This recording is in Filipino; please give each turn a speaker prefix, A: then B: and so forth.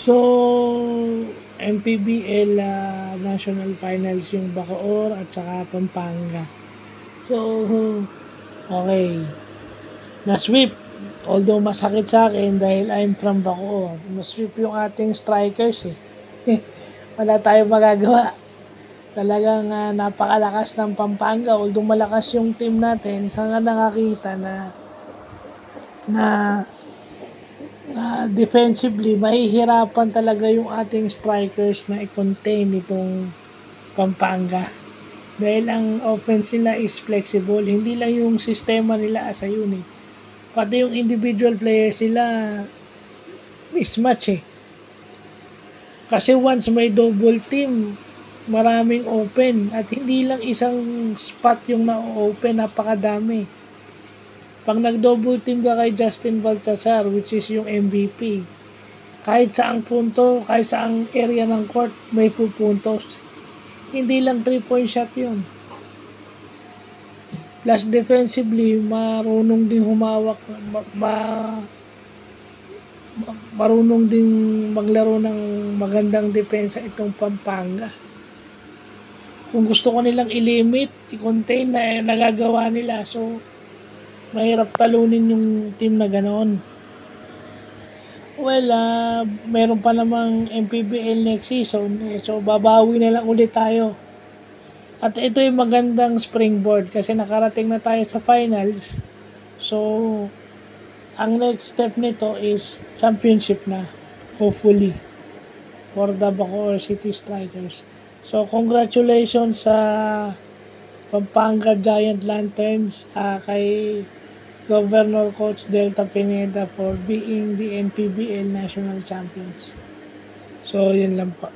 A: So, MPBL National Finals yung Bacoor at saka Pampanga. So, okay. Na-sweep. Although masakit sa akin dahil I'm from Bacoor. Na-sweep yung ating strikers eh. Wala tayong magagawa. Talagang napakalakas ng Pampanga. Although malakas yung team natin, saan nga nakakita na defensively, mahihirapan talaga yung ating strikers na i-contain itong Pampanga. Dahil ang offense nila is flexible, hindi lang yung sistema nila as a unit. Pati yung individual players nila, mismatch eh. Kasi once may double team, maraming open. At hindi lang isang spot yung na-open, napakadami. Pag nag-double team ka kay Justin Baltasar, which is yung MVP, kahit saang punto, kahit saang area ng court, may pupuntos. Hindi lang 3-point shot yun. Plus defensively, marunong din humawak, marunong din maglaro ng magandang depensa itong Pampanga. Kung gusto ko nilang i-limit, i-contain na nagagawa nila. So, mahirap talunin yung team na ganoon. Well, meron pa namang MPBL next season. So, babawi na lang ulit tayo. At ito yung magandang springboard kasi nakarating na tayo sa finals. So, ang next step nito is championship na. Hopefully. For the Bacoor City Strikers. So, congratulations sa Pampanga Giant Lanterns kay Governor Coach Delta Pineda for being the MPBL National Champions. So, yun lang po.